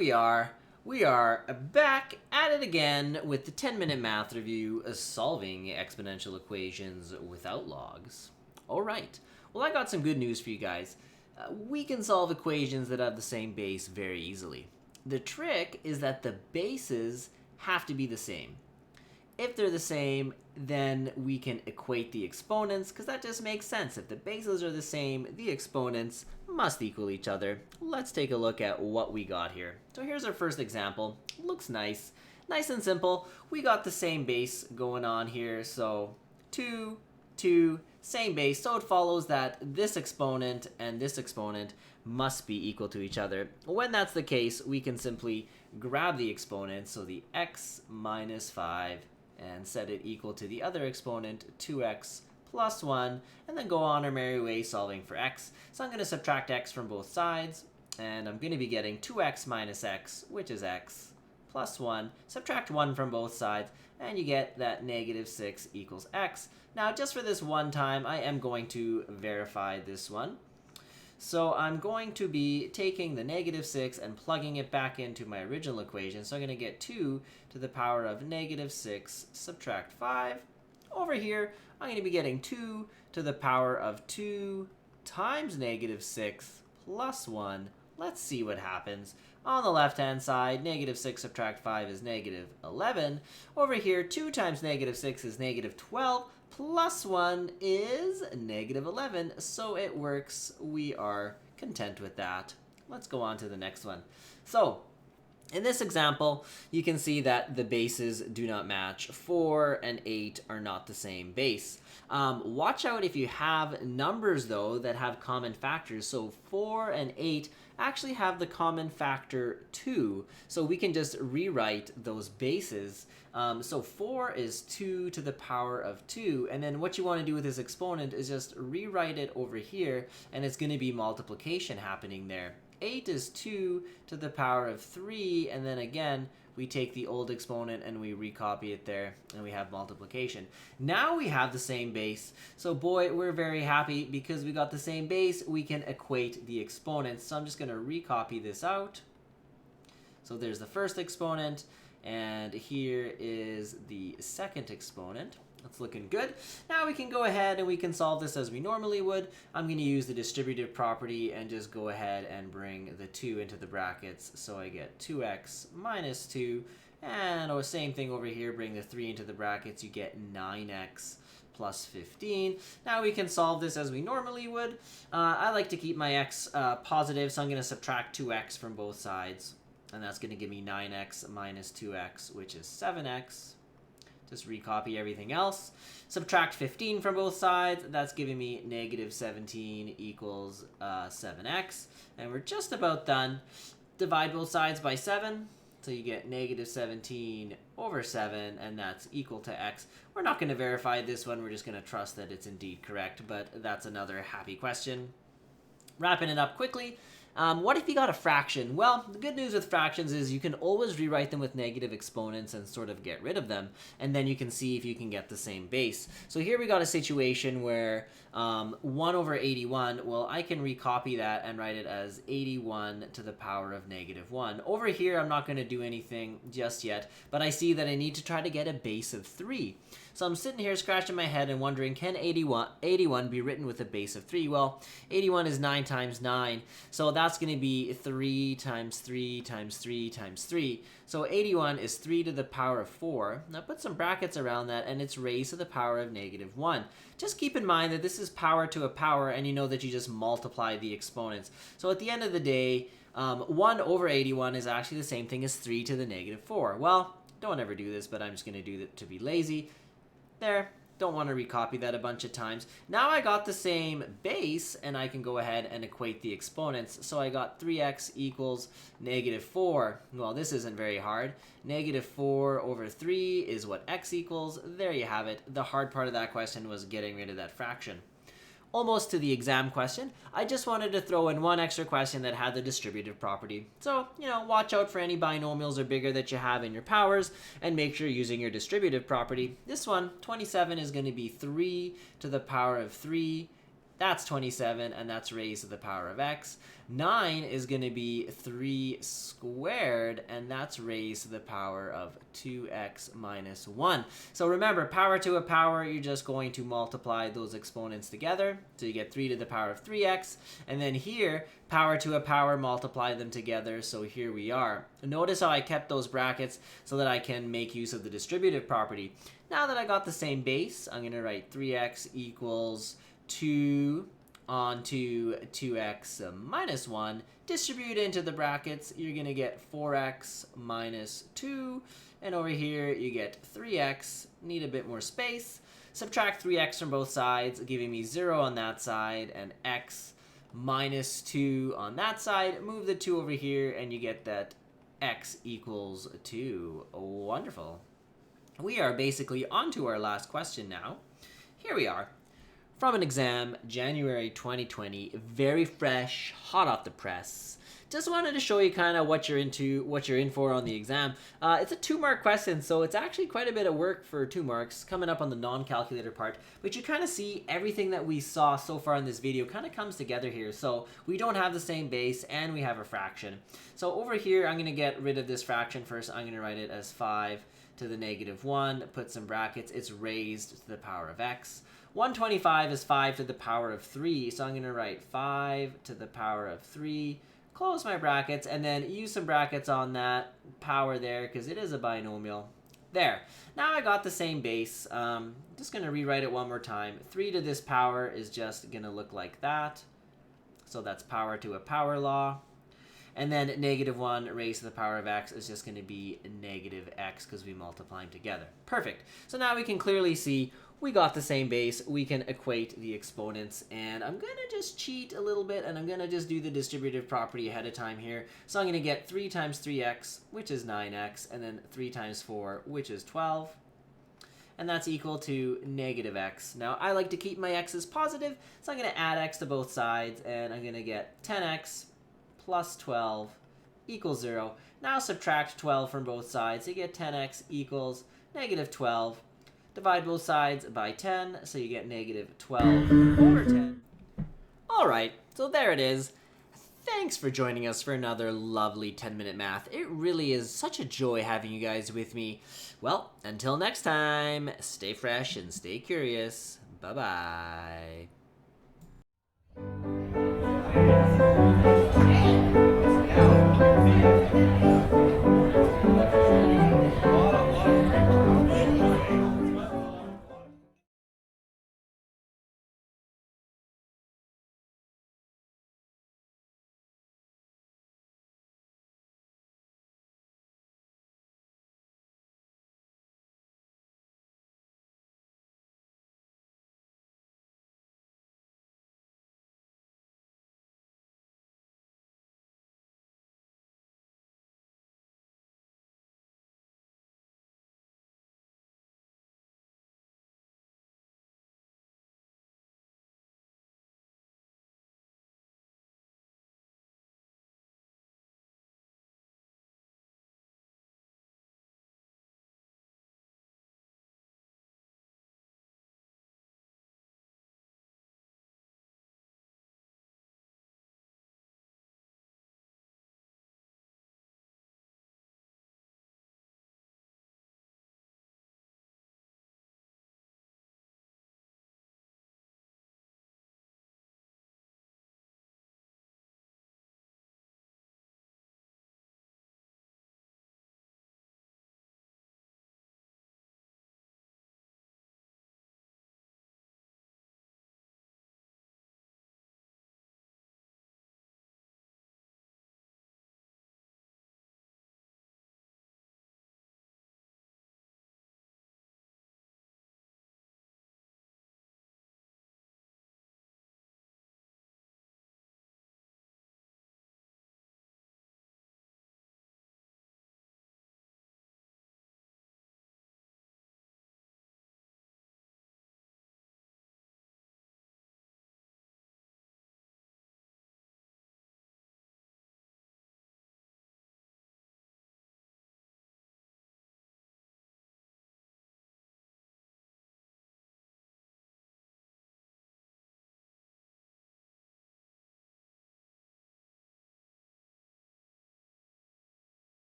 we are. We are back at it again with the 10-minute math review, solving exponential equations without logs. All right. Well, I got some good news for you guys. We can solve equations that have the same base very easily. The trick is that the bases have to be the same. If they're the same, then we can equate the exponents, because that just makes sense. If the bases are the same, the exponents must equal each other. Let's take a look at what we got here. So here's our first example. Looks nice. Nice and simple. We got the same base going on here, so 2, 2, same base. So it follows that this exponent and this exponent must be equal to each other. When that's the case, we can simply grab the exponent, so the x minus 5, and set it equal to the other exponent, 2x plus 1, and then go on our merry way solving for x. So I'm going to subtract x from both sides, and I'm going to be getting 2x minus x, which is x, plus 1. Subtract 1 from both sides, and you get that negative 6 equals x. Now, just for this one time, I am going to verify this one. So I'm going to be taking the negative 6 and plugging it back into my original equation. So I'm going to get 2 to the power of negative 6 subtract 5. Over here, I'm going to be getting 2 to the power of 2 times negative 6 plus 1. Let's see what happens. On the left-hand side, negative 6 subtract 5 is negative 11. Over here, 2 times negative 6 is negative 12. Plus 1 is negative 11, so it works. We are content with that. Let's go on to the next one. So, in this example, you can see that the bases do not match. 4 and 8 are not the same base. Watch out if you have numbers, though, that have common factors. So 4 and 8 actually have the common factor 2. So we can just rewrite those bases. So 4 is 2 to the power of 2. And then what you want to do with this exponent is just rewrite it over here, and it's going to be multiplication happening there. 8 is 2 to the power of 3, and then again, we take the old exponent and we recopy it there, and we have multiplication. Now we have the same base, so boy, we're very happy because we got the same base. We can equate the exponents, so I'm just going to recopy this out. So there's the first exponent, and here is the second exponent. That's looking good. Now we can go ahead and we can solve this as we normally would. I'm going to use the distributive property and just go ahead and bring the 2 into the brackets. So I get 2x minus 2. And same thing over here, bring the 3 into the brackets. You get 9x plus 15. Now we can solve this as we normally would. I like to keep my x positive, so I'm going to subtract 2x from both sides. And that's going to give me 9x minus 2x, which is 7x. Just recopy everything else. Subtract 15 from both sides. That's giving me negative 17 equals 7x. And we're just about done. Divide both sides by 7. So you get negative 17 over 7, and that's equal to x. We're not going to verify this one. We're just going to trust that it's indeed correct, but that's another happy question. Wrapping it up quickly. What if you got a fraction? Well, the good news with fractions is you can always rewrite them with negative exponents and sort of get rid of them, and then you can see if you can get the same base. So here we got a situation where 1 over 81, well, I can recopy that and write it as 81 to the power of negative 1. Over here, I'm not going to do anything just yet, but I see that I need to try to get a base of 3. So I'm sitting here scratching my head and wondering, can 81 be written with a base of 3? Well, 81 is 9 times 9, so that's going to be 3 times 3 times 3 times 3. So 81 is 3 to the power of 4. Now put some brackets around that, and it's raised to the power of negative 1. Just keep in mind that this is power to a power, and you know that you just multiply the exponents. So at the end of the day, 1 over 81 is actually the same thing as 3 to the negative 4. Well, don't ever do this, but I'm just going to do it to be lazy. There, don't want to recopy that a bunch of times. Now I got the same base, and I can go ahead and equate the exponents. So I got 3x equals negative 4. Well, this isn't very hard. Negative 4 over 3 is what x equals. There you have it. The hard part of that question was getting rid of that fraction. Almost to the exam question, I just wanted to throw in one extra question that had the distributive property. So, watch out for any binomials or bigger that you have in your powers, and make sure you're using your distributive property. This one, 27, is going to be 3 to the power of 3 That's 27, and that's raised to the power of x. 9 is going to be 3 squared, and that's raised to the power of 2x minus 1. So remember, power to a power, you're just going to multiply those exponents together. So you get 3 to the power of 3x. And then here, power to a power, multiply them together. So here we are. Notice how I kept those brackets so that I can make use of the distributive property. Now that I got the same base, I'm going to write 3x equals 2 onto 2x minus 1. Distribute into the brackets. You're going to get 4x minus 2. And over here, you get 3x. Need a bit more space. Subtract 3x from both sides, giving me 0 on that side, and x minus 2 on that side. Move the 2 over here, and you get that x equals 2. Wonderful. We are basically on to our last question now. Here we are. From an exam, January 2020, very fresh, hot off the press. Just wanted to show you kind of what you're in for on the exam. It's a 2-mark question, so it's actually quite a bit of work for 2 marks coming up on the non-calculator part. But you kind of see everything that we saw so far in this video kind of comes together here. So we don't have the same base, and we have a fraction. So over here, I'm going to get rid of this fraction first. I'm going to write it as 5 to the negative 1, put some brackets. It's raised to the power of x. 125 is 5 to the power of 3, so I'm going to write 5 to the power of 3, close my brackets, and then use some brackets on that power there because it is a binomial. There. Now I got the same base. Just going to rewrite it one more time. 3 to this power is just going to look like that. So that's power to a power law. And then negative 1 raised to the power of x is just going to be negative x because we multiply them together. Perfect. So now we can clearly see we got the same base. We can equate the exponents. And I'm going to just cheat a little bit, and I'm going to just do the distributive property ahead of time here. So I'm going to get 3 times 3x, which is 9x, and then 3 times 4, which is 12. And that's equal to negative x. Now, I like to keep my x's positive, so I'm going to add x to both sides, and I'm going to get 10x plus 12 equals 0. Now subtract 12 from both sides. You get 10x equals negative 12. Divide both sides by 10, so you get negative 12 over 10. All right, so there it is. Thanks for joining us for another lovely 10-minute math. It really is such a joy having you guys with me. Well, until next time, stay fresh and stay curious. Bye-bye.